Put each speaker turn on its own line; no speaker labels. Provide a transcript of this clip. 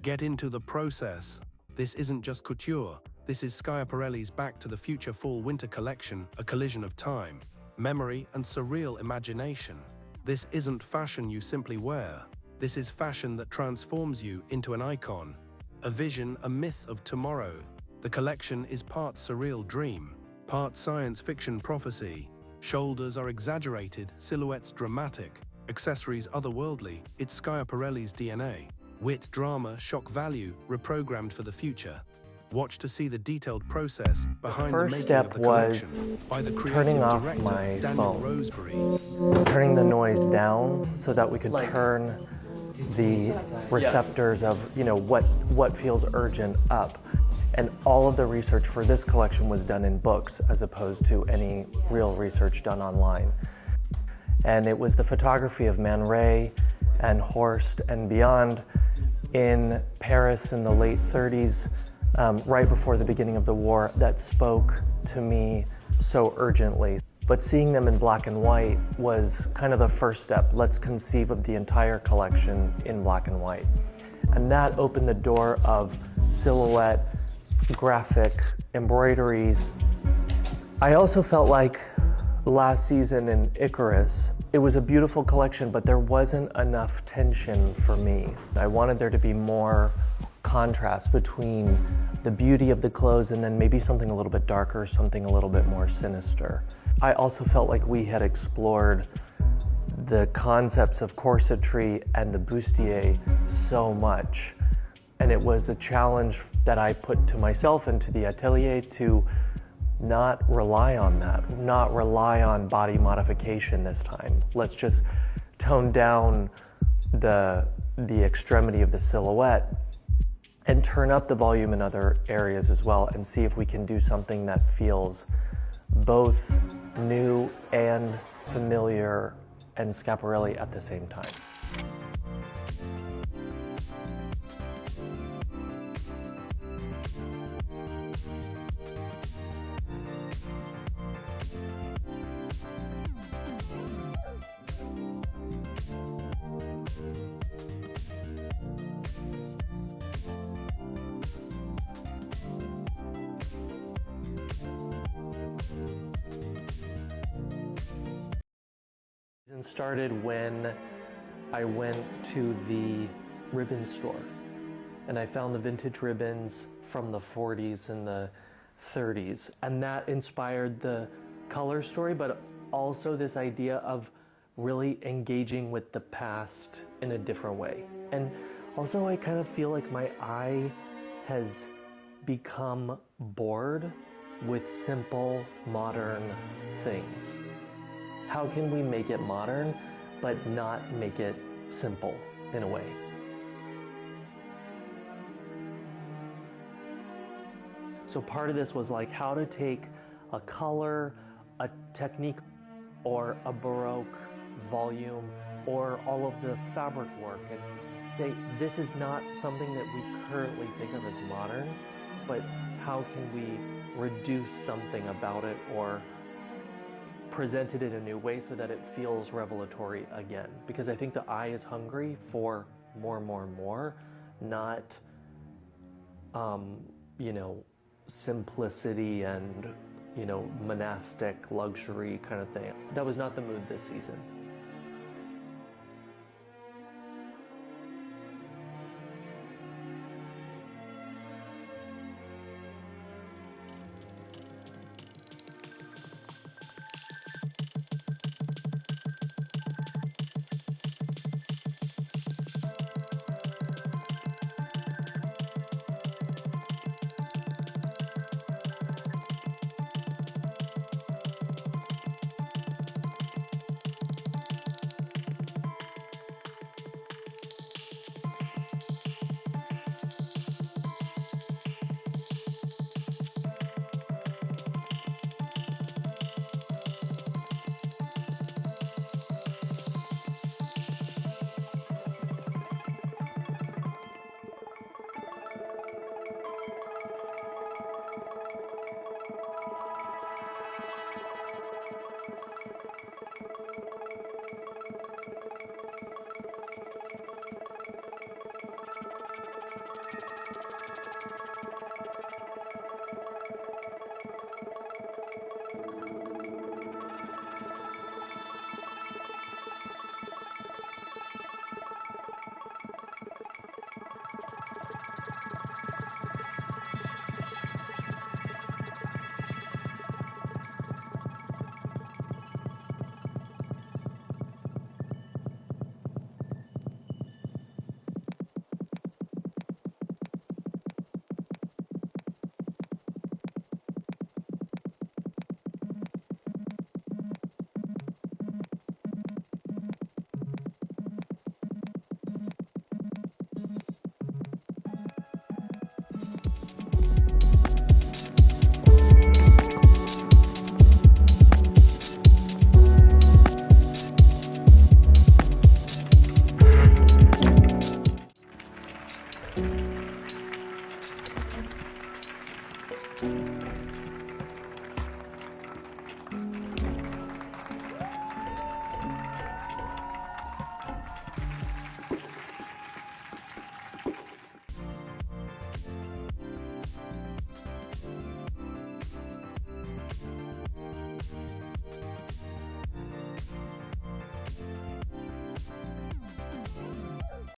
Get into the process. This isn't just couture. This is Schiaparelli's Back to the Future Fall-Winter collection, a collision of time, memory, and surreal imagination. This isn't fashion you simply wear. This is fashion that transforms you into an icon, a vision, a myth of tomorrow. The collection is part surreal dream, part science fiction prophecy. Shoulders are exaggerated, silhouettes dramatic, accessories otherworldly. It's Schiaparelli's DNA. Wit, drama, shock value, reprogrammed for the future. Watch to see the detailed process behind the making of the collection by the creative director, Daniel Roseberry.
Turning the noise down so that we could turn the receptors of, what feels urgent up. And all of the research for this collection was done in books as opposed to any real research done online. And it was the photography of Man Ray and Horst and beyond in Paris in the late 30s, right before the beginning of the war, that spoke to me so urgently. But seeing them in black and white was kind of the first step. Let's conceive of the entire collection in black and white. And that opened the door of silhouette, graphic, embroideries. I also felt like last season in Icarus, it was a beautiful collection, but there wasn't enough tension for me. I wanted there to be more contrast between the beauty of the clothes and then maybe something a little bit darker, something a little bit more sinister. I also felt like we had explored the concepts of corsetry and the bustier so much. And it was a challenge that I put to myself and to the Atelier to not rely on that, not rely on body modification this time. Let's just tone down the extremity of the silhouette and turn up the volume in other areas as well and see if we can do something that feels both new and familiar and Schiaparelli at the same time. It started when I went to the ribbon store and I found the vintage ribbons from the 40s and the 30s, and that inspired the color story, but also this idea of really engaging with the past in a different way. And also I kind of feel like my eye has become bored with simple modern things. How can we make it modern, but not make it simple in a way? So part of this was like how to take a color, a technique, or a Baroque volume, or all of the fabric work, and say, this is not something that we currently think of as modern, but how can we reduce something about it or present it in a new way so that it feels revelatory again. Because I think the eye is hungry for more, not, simplicity and, monastic luxury kind of thing. That was not the mood this season.